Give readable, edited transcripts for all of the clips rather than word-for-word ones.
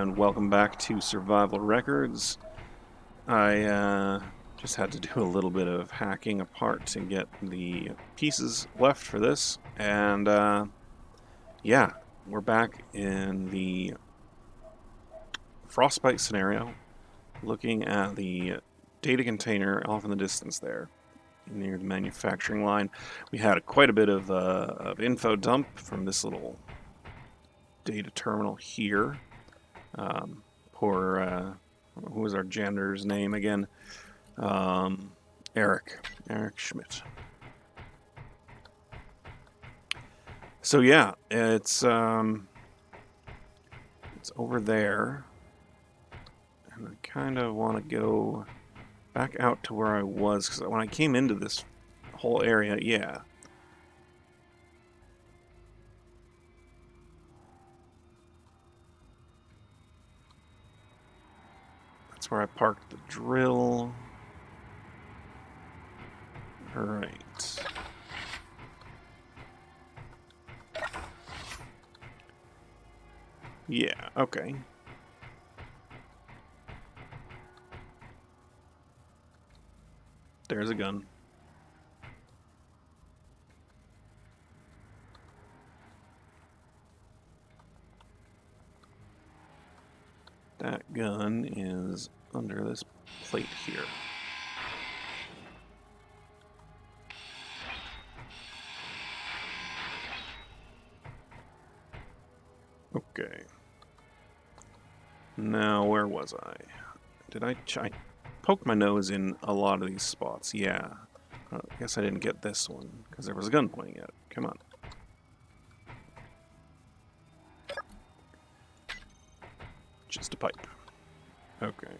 and welcome back to Survival Records. I just had to do a little bit of hacking apart to get the pieces left for this, and yeah, we're back in the Frostbite scenario, looking at the data container off in the distance there, near the manufacturing line. We had quite a bit of info dump from this little data terminal here. Poor, who was our janitor's name again? Eric Schmidt. So yeah, it's over there, and I kind of want to go back out to where I was, because when I came into this whole area, yeah. That's where I parked the drill. Alright. Yeah, okay. There's a gun. That gun is under this plate here. Okay. Now, where was I? Did I poke my nose in a lot of these spots? Yeah. I guess I didn't get this one, because there was a gun pointing at it. Come on. Just a pipe. Okay.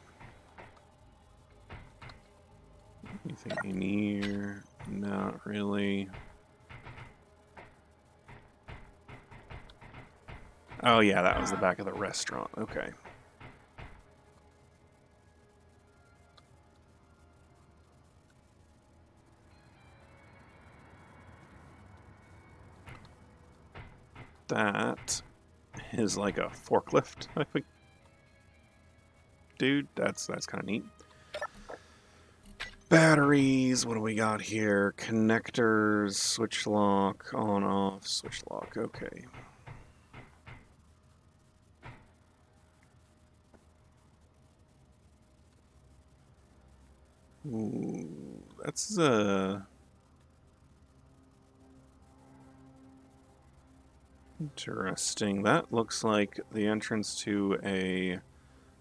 Anything in here? Not really. Oh yeah, that was the back of the restaurant. Okay. That is like a forklift, I think. Dude, that's kind of neat. Batteries, what do we got here? Connectors, switch lock, on off, switch lock, okay. Ooh, that's interesting. That looks like the entrance to a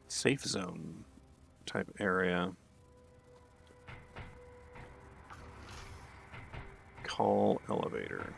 safe zone type area. Call elevator.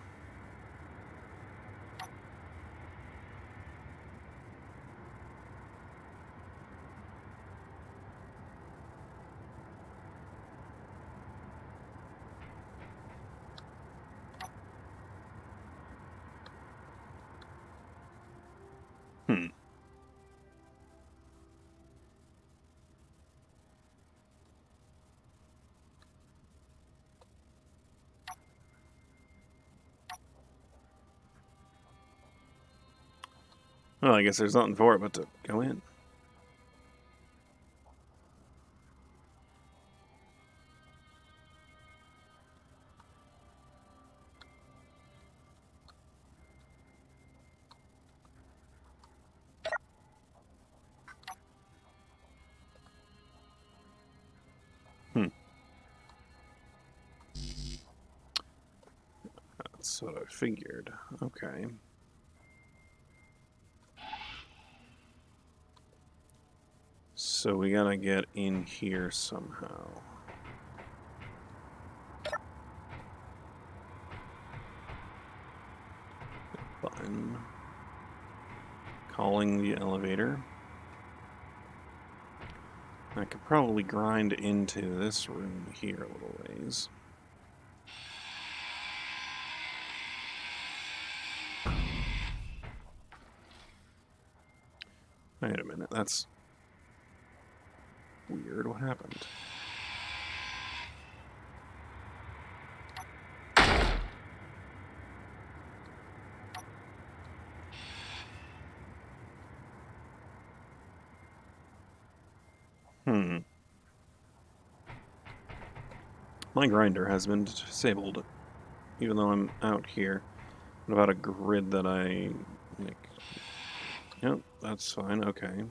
Well, I guess there's nothing for it but to go in. That's what I figured. Okay. So we gotta get in here somehow. Button. Calling the elevator. I could probably grind into this room here a little ways. Wait a minute, that's weird. What happened? My grinder has been disabled, even though I'm out here. What about a grid that I make? Yep, that's fine, okay.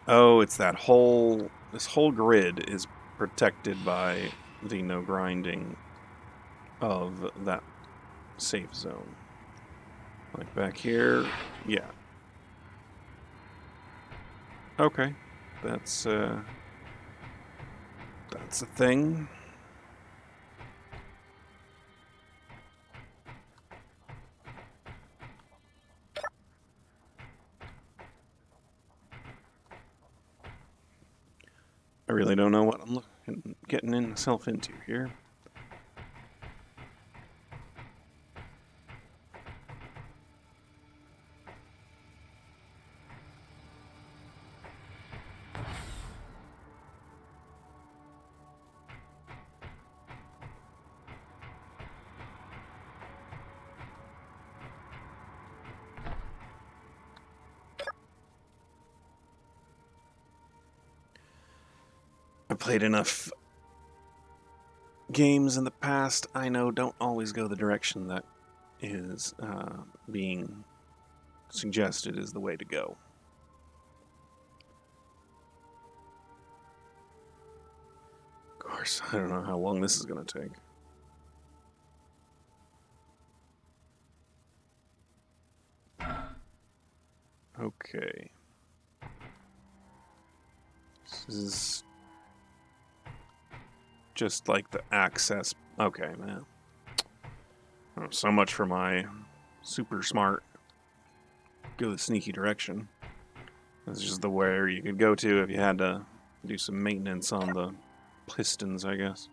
Oh, it's that whole... This whole grid is protected by the no grinding of that safe zone. Like back here, yeah. Okay, that's a thing. I really don't know what I'm getting myself into here. I played enough games in the past. I know don't always go the direction that is being suggested is the way to go. Of course, I don't know how long this is going to take. Okay. This is just like the access. Okay, man. Oh, so much for my super smart, go the sneaky direction. This is just the where you could go to if you had to do some maintenance on the pistons, I guess.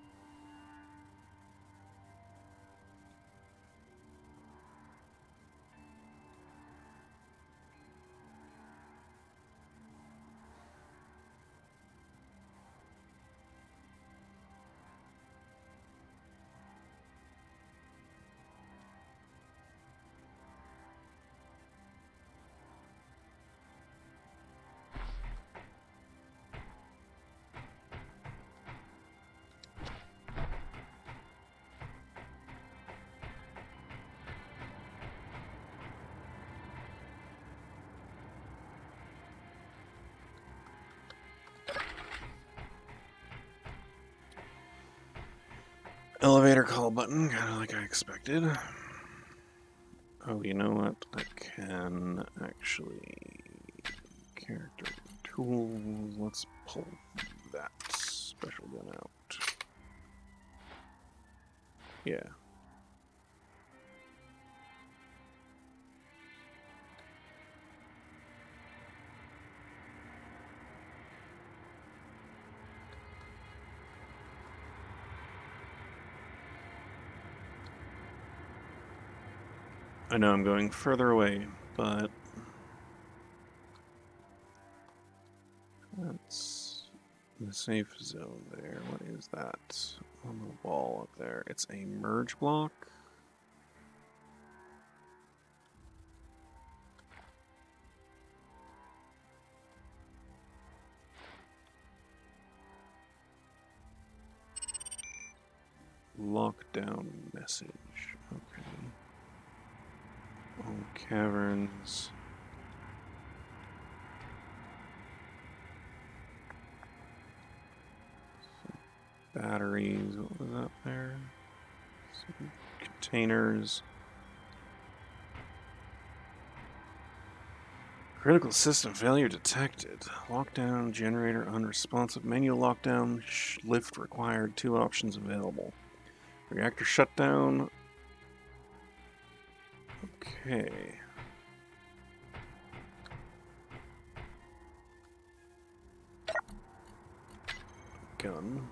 Elevator call button, kind of like I expected. Oh, you know what? I can actually... Character tools. Let's pull that special gun out. Yeah. I know I'm going further away, but that's the safe zone there. What is that on the wall up there? It's a merge block. Lockdown message. Okay. All caverns. Batteries. What was up there? Some containers. Critical system failure detected. Lockdown generator unresponsive. Manual lockdown. Lift required. 2 options available. Reactor shutdown. Okay. Gun.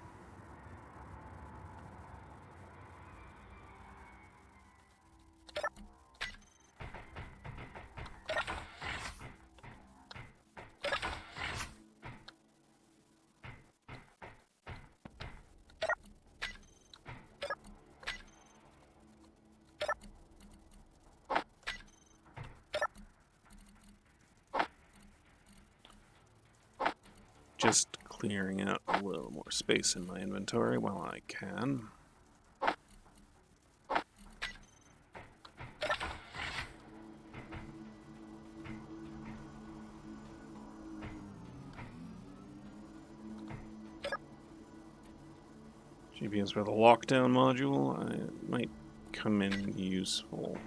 Just clearing out a little more space in my inventory while I can. GPS for the lockdown module, it might come in useful.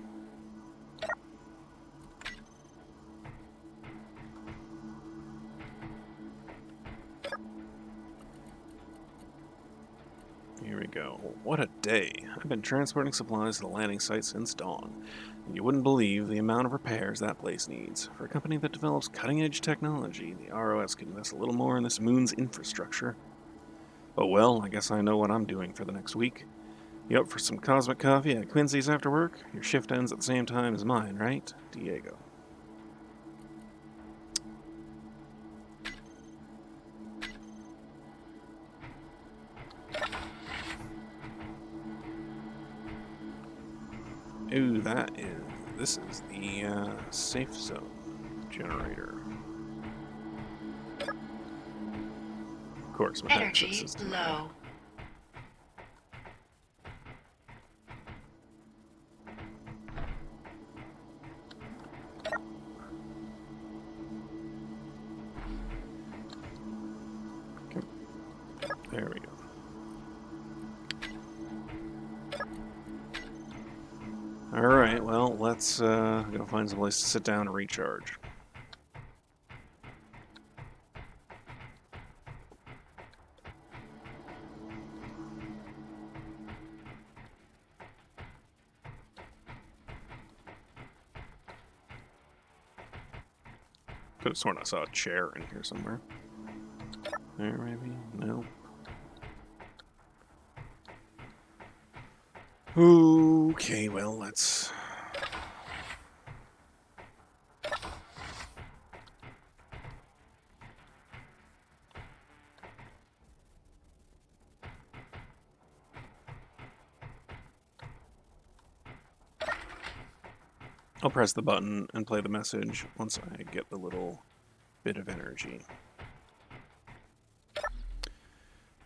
Here we go. What a day. I've been transporting supplies to the landing site since dawn. And you wouldn't believe the amount of repairs that place needs. For a company that develops cutting-edge technology, the ROS could invest a little more in this moon's infrastructure. But well, I guess I know what I'm doing for the next week. You up for some cosmic coffee at Quincy's after work? Your shift ends at the same time as mine, right? Diego. Ooh, this is the safe zone generator. Of course, my access is low. Okay. There we go. Alright, well, let's go find some place to sit down and recharge. Could have sworn I saw a chair in here somewhere. There, maybe? Nope. Okay, well, let's... I'll press the button and play the message once I get the little bit of energy.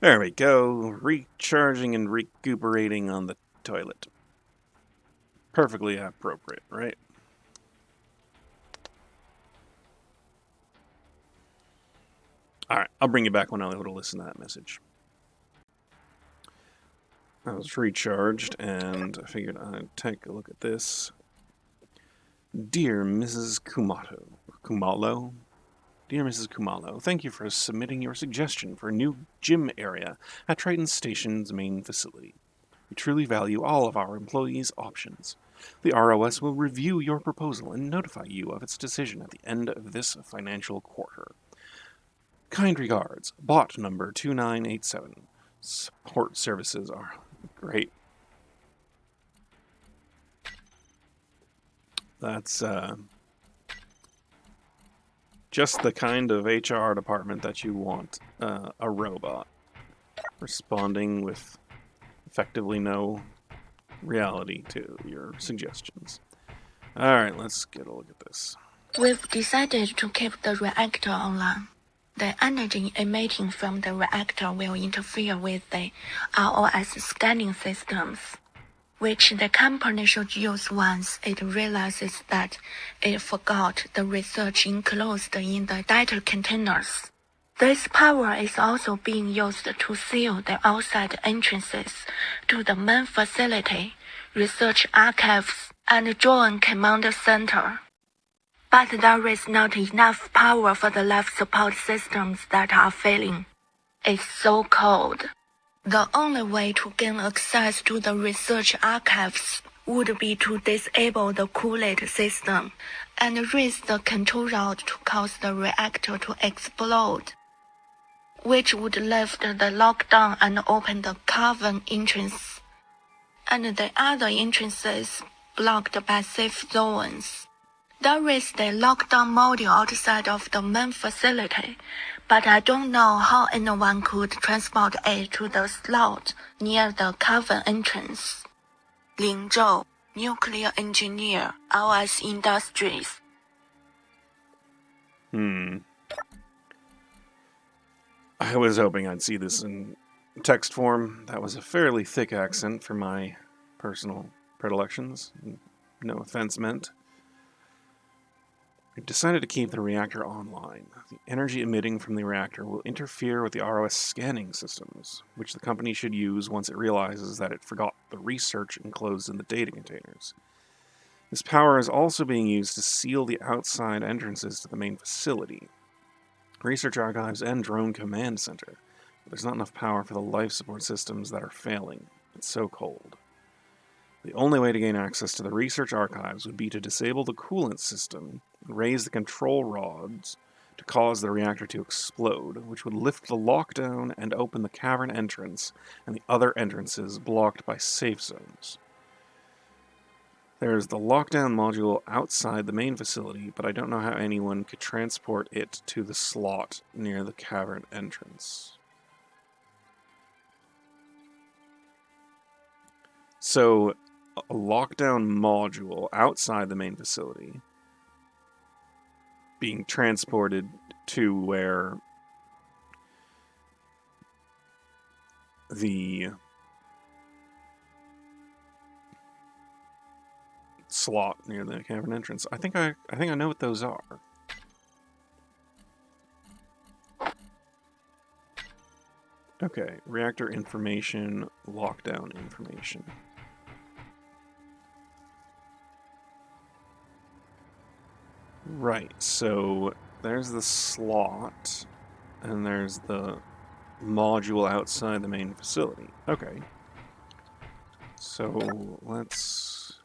There we go, recharging and recuperating on the toilet. Perfectly appropriate, right? Alright, I'll bring you back when I'm able to listen to that message. I was recharged, and I figured I'd take a look at this. Dear Mrs. Kumalo, Dear Mrs. Kumalo, thank you for submitting your suggestion for a new gym area at Triton Station's main facility. We truly value all of our employees' options. The ROS will review your proposal and notify you of its decision at the end of this financial quarter. Kind regards, bot number 2987. Support services are great. That's just the kind of HR department that you want, a robot. Responding with effectively no reality to your suggestions. Alright, let's get a look at this. We've decided to keep the reactor online. The energy emitting from the reactor will interfere with the ROS scanning systems, which the company should use once it realizes that it forgot the research enclosed in the data containers. This power is also being used to seal the outside entrances to the main facility, research archives, and drone command center. But there is not enough power for the life support systems that are failing. It's so cold. The only way to gain access to the research archives would be to disable the coolant system and raise the control rod to cause the reactor to explode, which would lift the lockdown and open the cavern entrance, and the other entrances blocked by safe zones. There is the lockdown module outside of the main facility, but I don't know how anyone could transport it to the slot near the cavern entrance. Lin Zhou, Nuclear Engineer, LS Industries. I was hoping I'd see this in text form. That was a fairly thick accent for my personal predilections. No offense meant. We've decided to keep the reactor online. The energy emitting from the reactor will interfere with the ROS scanning systems, which the company should use once it realizes that it forgot the research enclosed in the data containers. This power is also being used to seal the outside entrances to the main facility, research archives, and drone command center. But there's not enough power for the life support systems that are failing. It's so cold. The only way to gain access to the research archives would be to disable the coolant system and raise the control rods to cause the reactor to explode, which would lift the lockdown and open the cavern entrance and the other entrances blocked by safe zones. There is the lockdown module outside the main facility, but I don't know how anyone could transport it to the slot near the cavern entrance. So, a lockdown module outside the main facility being transported to where the slot near the cavern entrance. I think I know what those are. Okay, reactor information, lockdown information. Right, so there's the slot, and there's the module outside the main facility. Okay. So let's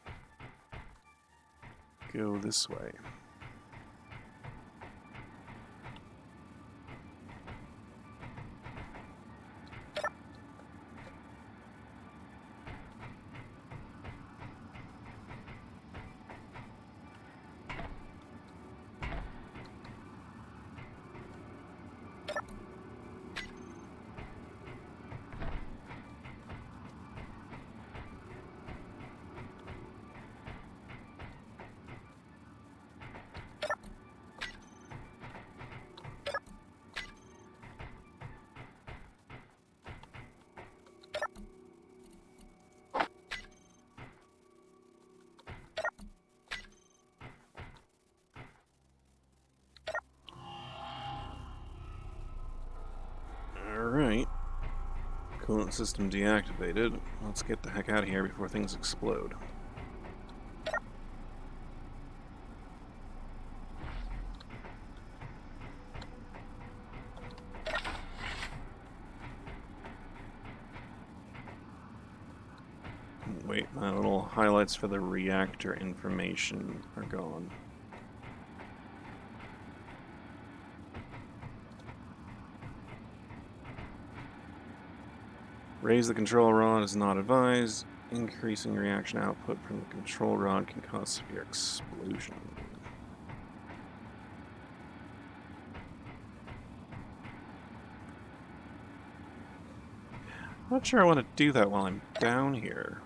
go this way. Alright. Coolant system deactivated. Let's get the heck out of here before things explode. Wait, my little highlights for the reactor information are gone. Raise the control rod is not advised. Increasing reaction output from the control rod can cause severe explosion. Not sure I want to do that while I'm down here.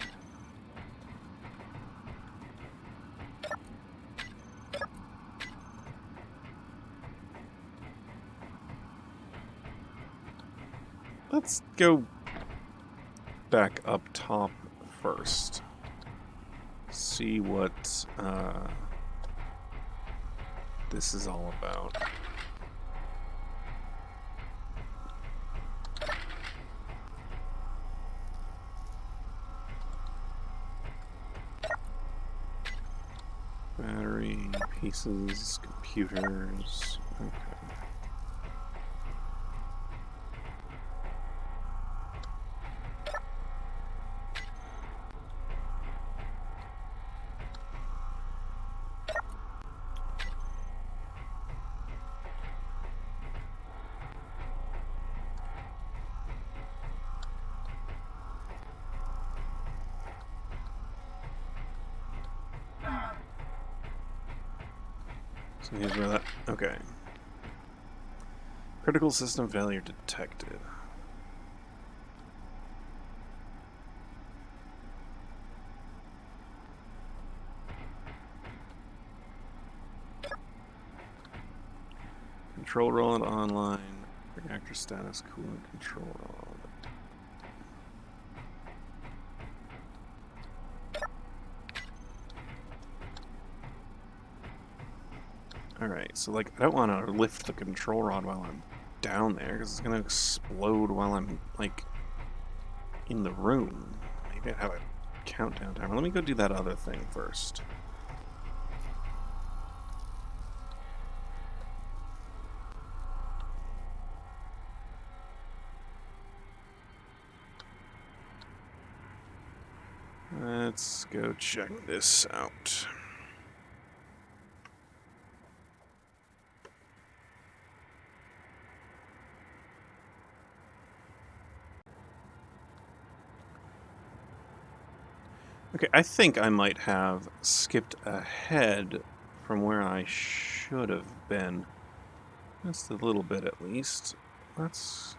Let's go back up top first. See what this is all about. Battery, pieces, computers. Okay. So here's where that... Okay. Critical system failure detected. Control rod online. Reactor Temperature status, coolant control rod. Alright, so like I don't want to lift the control rod while I'm down there because it's going to explode while I'm like in the room. Maybe I'd have a countdown timer. Let me go do that other thing first. Let's go check this out. Okay, I think I might have skipped ahead from where I should have been. Just a little bit at least. Let's...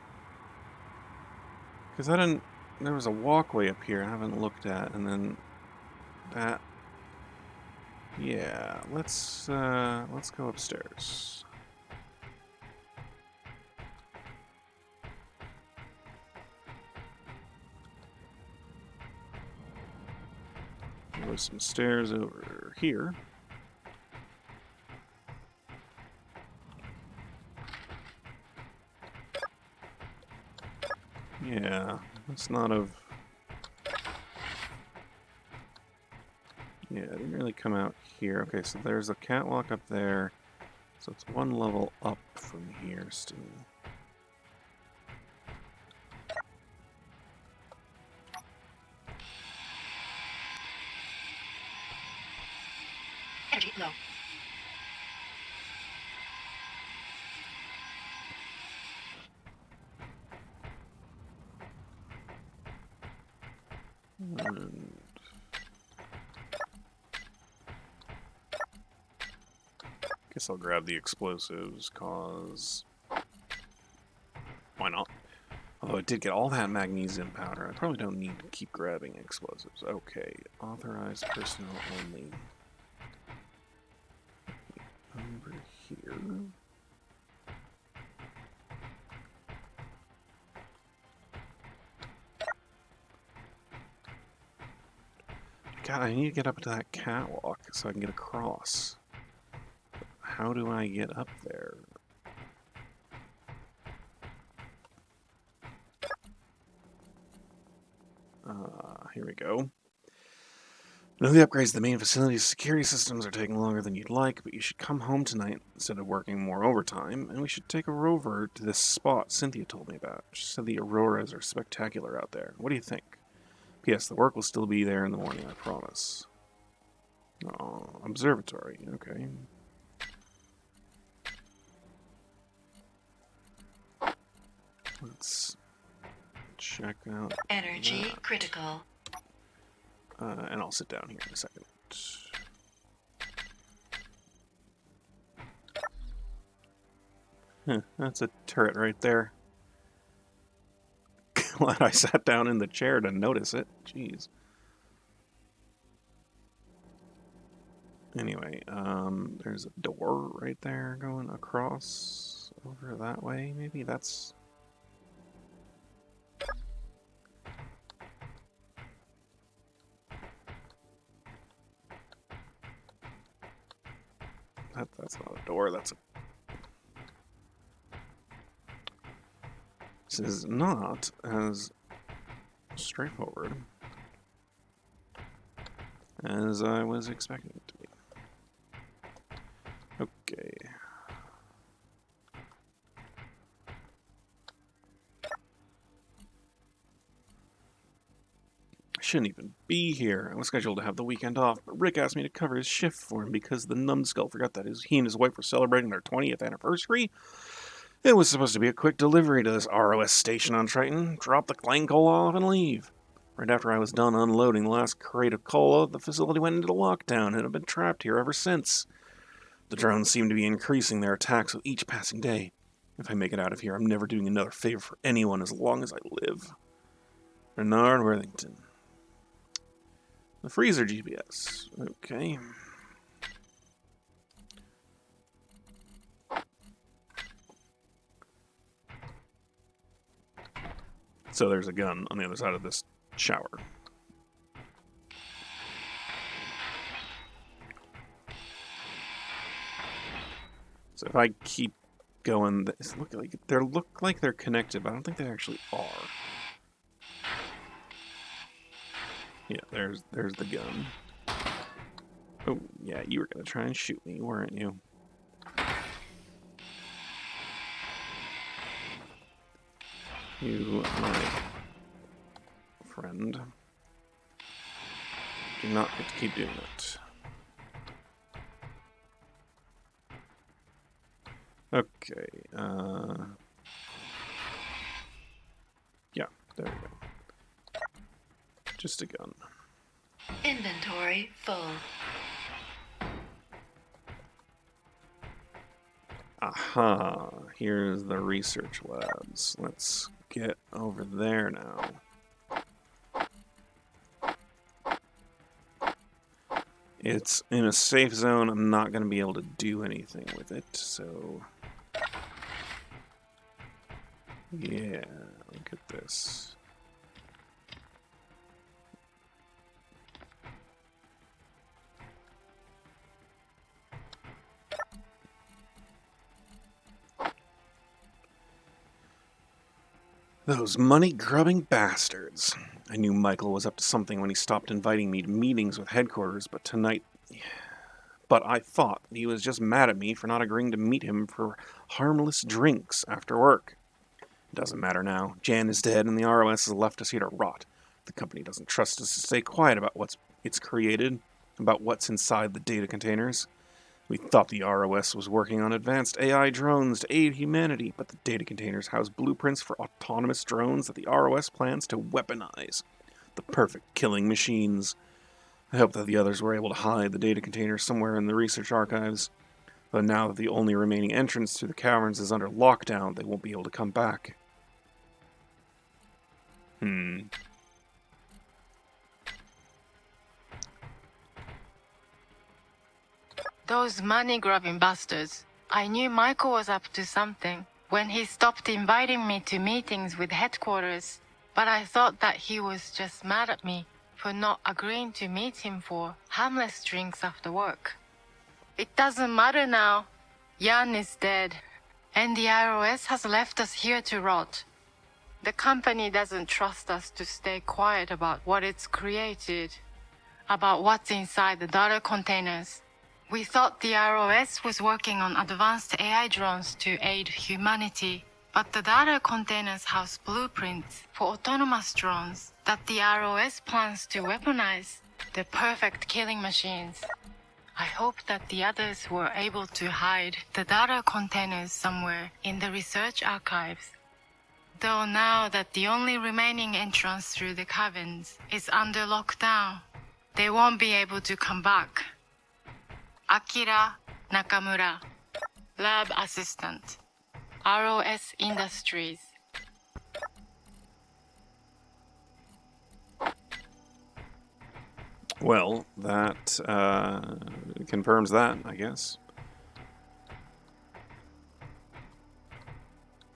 Because I didn't... There was a walkway up here I haven't looked at, and then that... Yeah, let's go upstairs. There's some stairs over here. Yeah, it's not of... Yeah, it didn't really come out here. Okay, so there's a catwalk up there. So it's one level up from here still. Energy low. And guess I'll grab the explosives, cause why not? Although I did get all that magnesium powder, I probably don't need to keep grabbing explosives. Okay, authorized personnel only. Over here. God, I need to get up to that catwalk so I can get across. How do I get up there? Here we go. No, the upgrades to the main facility's security systems are taking longer than you'd like, but you should come home tonight instead of working more overtime, and we should take a rover to this spot Cynthia told me about. She said the auroras are spectacular out there. What do you think? P.S. The work will still be there in the morning, I promise. Oh, observatory, okay. Let's check out Energy that. critical. And I'll sit down here in a second. Huh, that's a turret right there. Glad I sat down in the chair to notice it. Jeez. Anyway, there's a door right there going across over that way. Maybe that's... That's not a door, that's a... This is not as straightforward as I was expecting it to be. Okay. I shouldn't even be here. I was scheduled to have the weekend off, but Rick asked me to cover his shift for him because the numbskull forgot that he and his wife were celebrating their 20th anniversary. It was supposed to be a quick delivery to this ROS station on Triton, drop the clang cola off and leave. Right after I was done unloading the last crate of cola, the facility went into lockdown and have been trapped here ever since. The drones seem to be increasing their attacks with each passing day. If I make it out of here, I'm never doing another favor for anyone as long as I live. Bernard Worthington. The freezer GPS. Okay. So there's a gun on the other side of this shower. So if I keep going, look like they're connected, but I don't think they actually are. Yeah, there's the gun. Oh, yeah, you were gonna try and shoot me, weren't you? You, my friend, do not get to keep doing that. Okay, yeah, there we go. Just a gun. Inventory full. Aha, here's the research labs. Let's get over there now. It's in a safe zone. I'm not going to be able to do anything with it, so... Yeah, look at this. Those money-grubbing bastards. I knew Michael was up to something when he stopped inviting me to meetings with headquarters, but tonight... But I thought he was just mad at me for not agreeing to meet him for harmless drinks after work. Doesn't matter now. Jan is dead and the ROS has left us here to rot. The company doesn't trust us to stay quiet about it's created, about what's inside the data containers. We thought the ROS was working on advanced AI drones to aid humanity, but the data containers house blueprints for autonomous drones that the ROS plans to weaponize. The perfect killing machines. I hope that the others were able to hide the data containers somewhere in the research archives. But now that the only remaining entrance to the caverns is under lockdown, they won't be able to come back. Those money-grubbing bastards. I knew Michael was up to something when he stopped inviting me to meetings with headquarters, but I thought that he was just mad at me for not agreeing to meet him for harmless drinks after work. It doesn't matter now. Jan is dead, and the ROS has left us here to rot. The company doesn't trust us to stay quiet about what it's created, about what's inside the data containers. We thought the ROS was working on advanced AI drones to aid humanity, but the data containers house blueprints for autonomous drones that the ROS plans to weaponize, the perfect killing machines. I hope that the others were able to hide the data containers somewhere in the research archives. Though now that the only remaining entrance through the caverns is under lockdown, they won't be able to come back. Akira Nakamura, Lab Assistant, ROS Industries. Well, that confirms that, I guess.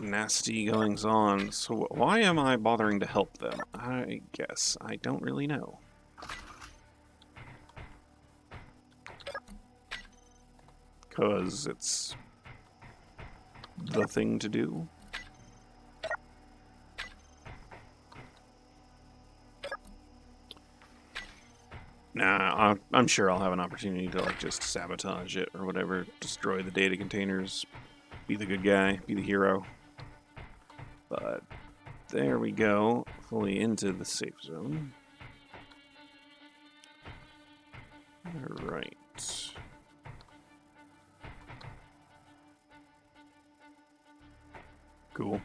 Nasty goings on. So why am I bothering to help them? I guess I don't really know. Because it's the thing to do. Nah, I'm sure I'll have an opportunity to like just sabotage it or whatever, destroy the data containers, be the good guy, be the hero. But there we go, fully into the safe zone. All right. Cool.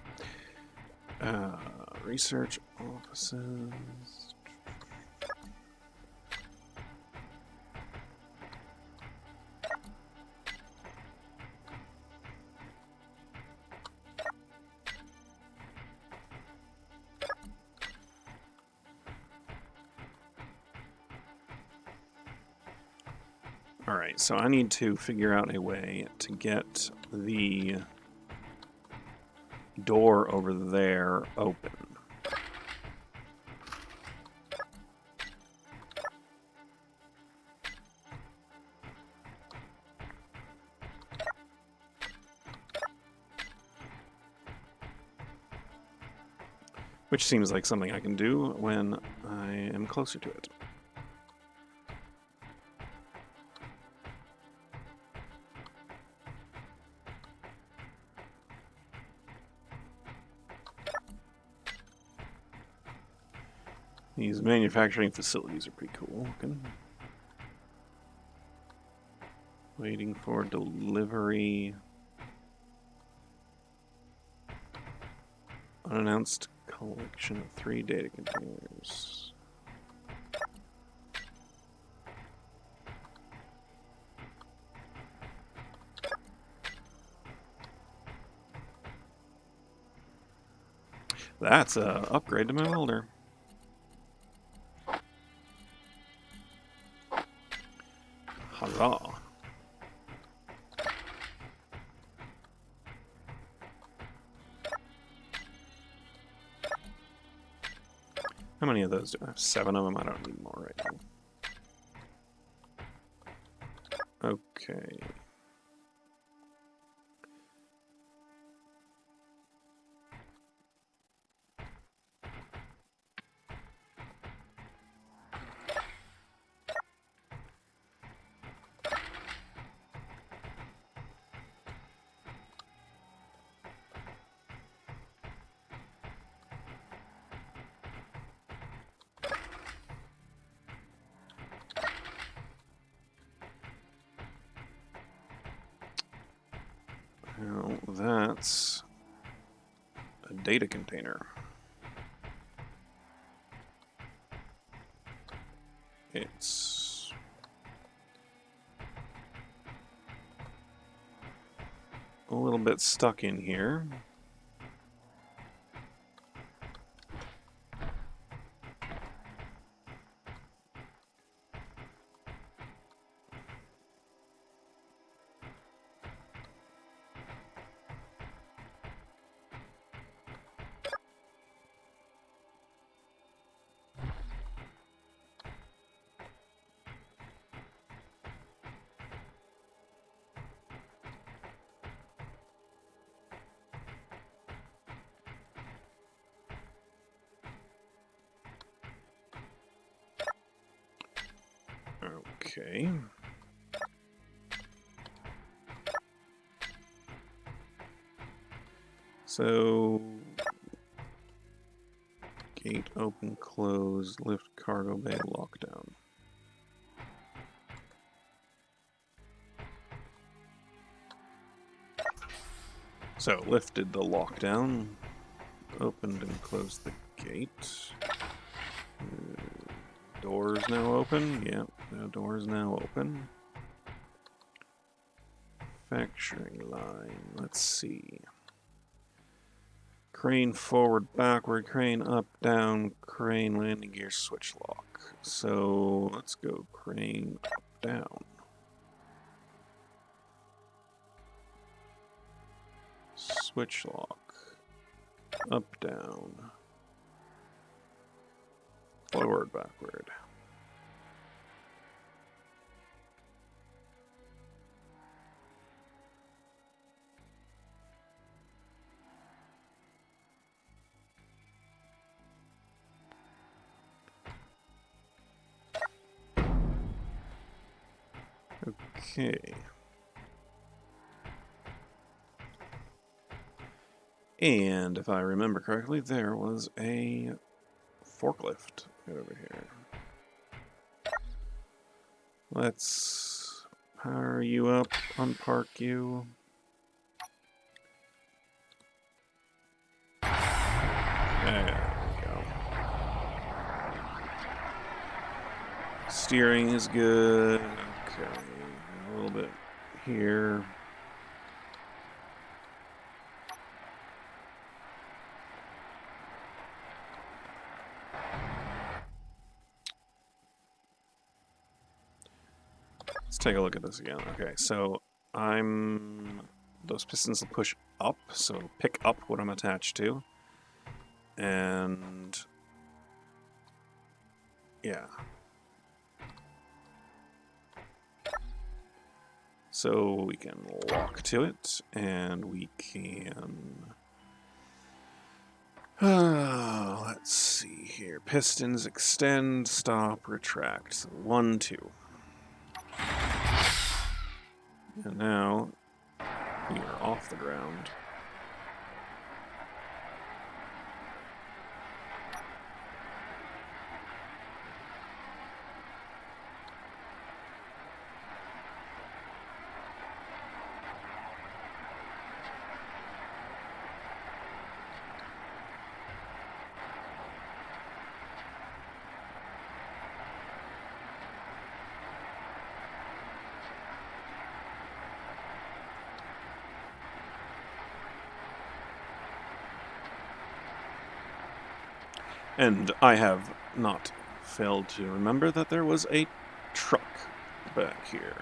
Research offices. Alright, so I need to figure out a way to get the door over there open. which seems like something I can do when I am closer to it. These manufacturing facilities are pretty cool looking. Waiting for delivery. Unannounced collection of 3 data containers. That's an upgrade to my welder. Huzzah. How many of those do I have? 7 of them. I don't need more right now. Okay. Well, that's a data container. It's a little bit stuck in here. Okay. So, gate open, close, lift cargo bay, lockdown. So, lifted the lockdown, opened and closed the gate. Doors now open. Yep, the door's now open. Manufacturing line. Let's see. Crane forward, backward, crane up, down, crane landing gear switch lock. So let's go crane up, down. Switch lock. Up, down. Forward, backward. Okay. And if I remember correctly, there was a forklift over here. Let's power you up, unpark you. There we go. Steering is good. Okay, a little bit here. Let's take a look at this again. Okay, so those pistons will push up, so it'll pick up what I'm attached to. And yeah. So we can lock to it, and we can conveyor pistons extend, stop, retract. So 1, 2. And now we are off the ground. And I have not failed to remember that there was a truck back here.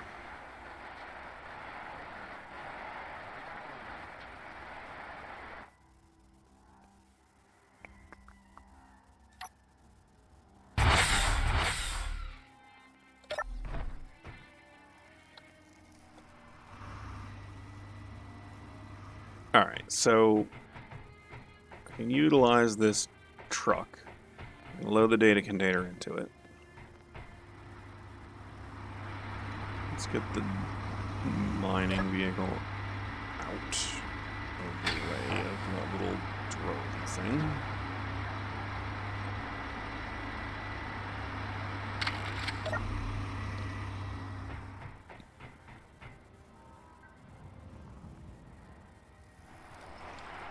Alright, so I can utilize this truck and load the data container into it. Let's get the mining vehicle out of the way of that little drone thing.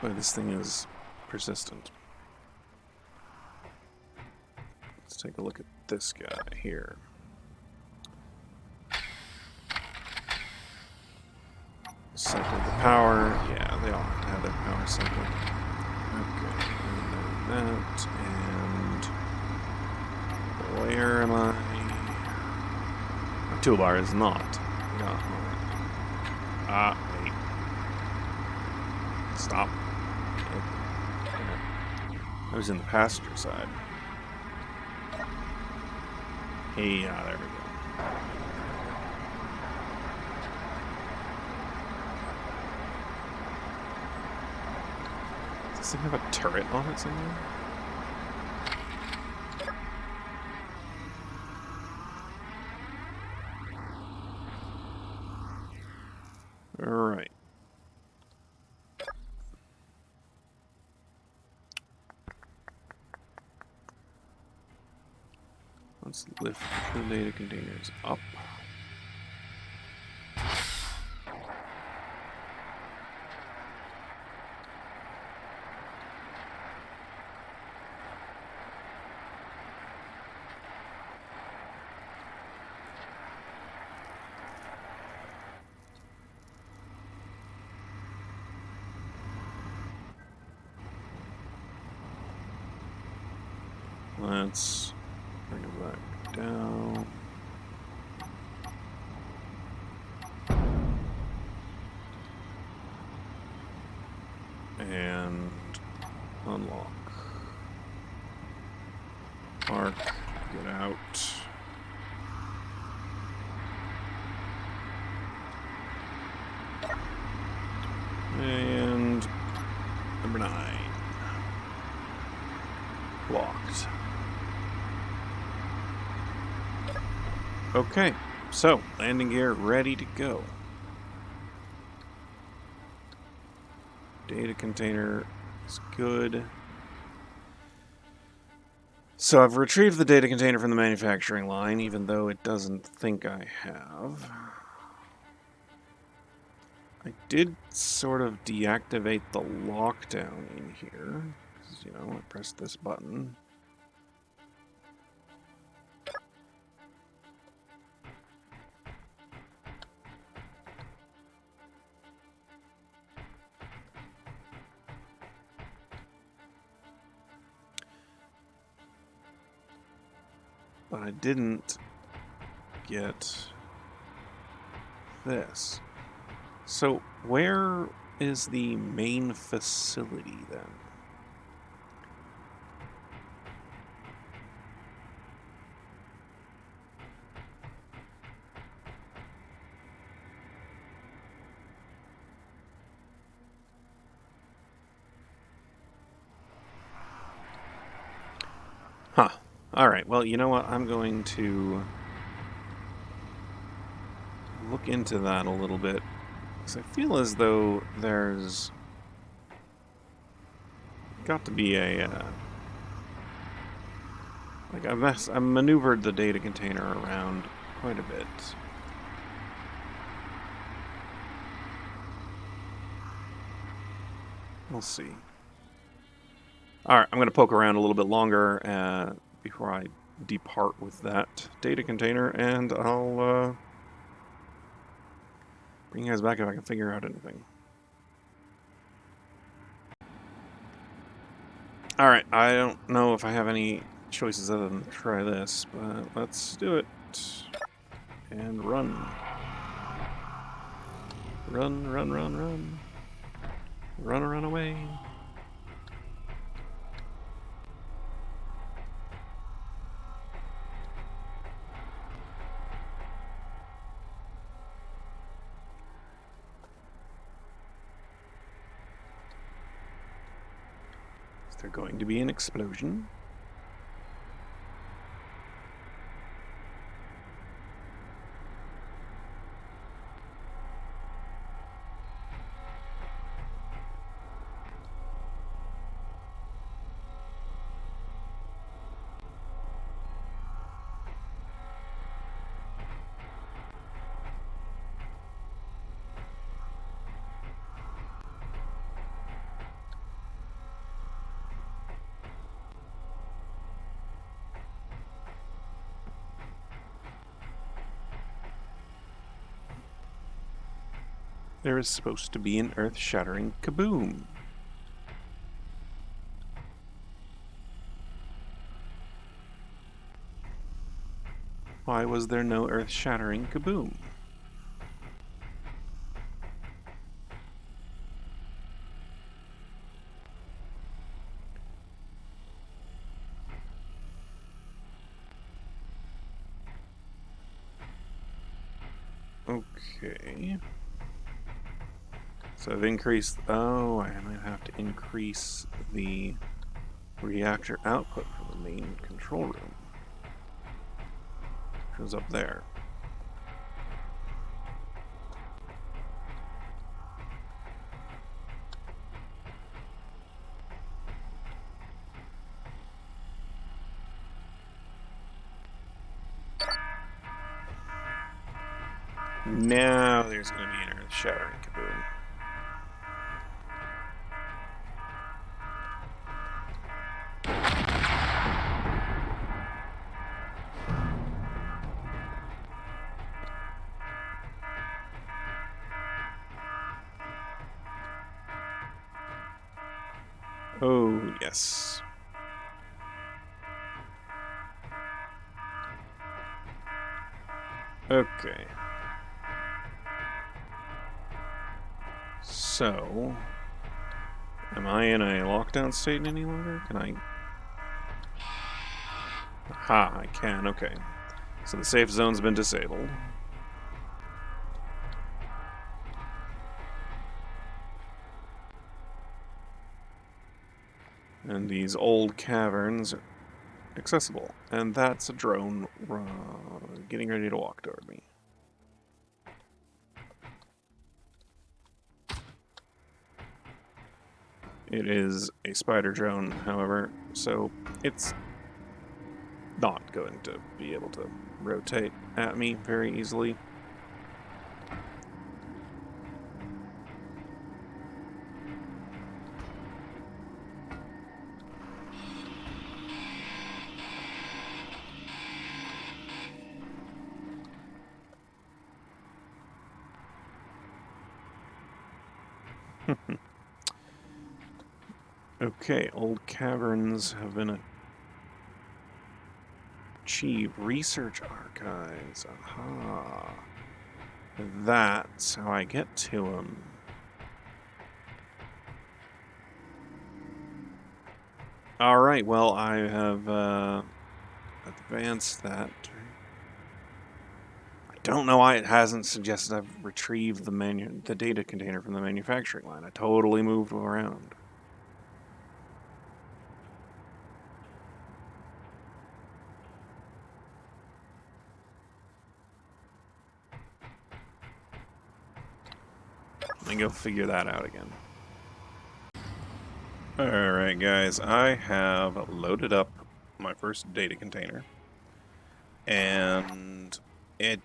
But this thing is persistent. Let's take a look at this guy here. Cycle the power. Yeah, they all have to have their power cycled. Okay, and then that, and where am I? My toolbar is not. Wait. Stop. I was in the passenger side. Hey, there we go. Does this thing have a turret on it somewhere? Alright. Let's lift the data containers up. Let's bring it back down. And unlock. Park, get out. And number 9. Blocked. Okay, so landing gear ready to go. Data container is good. So I've retrieved the data container from the manufacturing line, even though it doesn't think I have. I did sort of deactivate the lockdown in here. You know, I pressed this button. But I didn't get this. So where is the main facility then? Huh. Alright, well, you know what? I'm going to look into that a little bit. Because I feel as though there's got to be a... like, I maneuvered the data container around quite a bit. We'll see. Alright, I'm going to poke around a little bit longer before I depart with that data container, and I'll bring you guys back if I can figure out anything. Alright, I don't know if I have any choices other than try this, but let's do it. And run. Run, run, run, run. Run away. Is there going to be an explosion? There is supposed to be an earth-shattering kaboom. Why was there no earth-shattering kaboom? Okay. So I've increased... Oh, I might have to increase the reactor output from the main control room. Which was up there. Now there's going to be an earth-shattering kaboom. Oh, yes. Okay. So, am I in a lockdown state any longer? Can I... Aha, I can, okay. So the safe zone's been disabled. And these old caverns are accessible. And that's a drone getting ready to walk toward me. It is a spider drone, however, so it's not going to be able to rotate at me very easily. Okay, old caverns have been achieved. Research archives. Aha. That's how I get to them. Alright, well, I have advanced that. I don't know why it hasn't suggested I've retrieved the data container from the manufacturing line. I totally moved around. me go figure that out again. Alright guys, I have loaded up my first data container. And it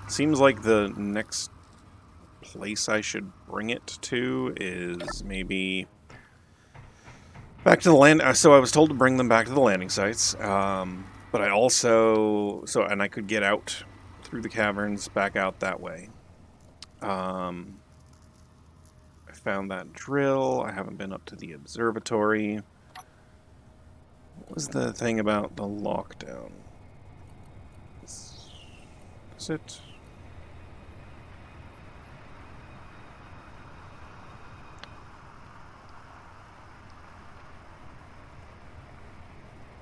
seems like the next place I should bring it to is maybe back to the land. So I was told to bring them back to the landing sites, but I also and I could get out through the caverns, back out that way. I found that drill. I haven't been up to the observatory. What was the thing about the lockdown? Is it?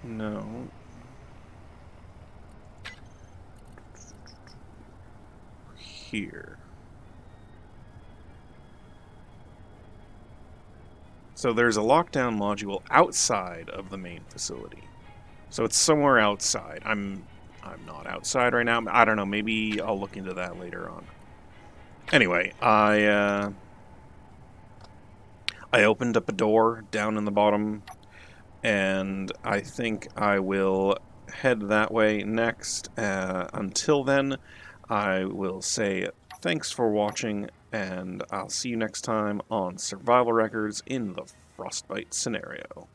No. Here. So there's a lockdown module outside of the main facility. So it's somewhere outside. I'm not outside right now. I don't know. Maybe I'll look into that later on. Anyway, I opened up a door down in the bottom, and I think I will head that way next. Until then, I will say thanks for watching, and I'll see you next time on Survival Records in the Frostbite scenario.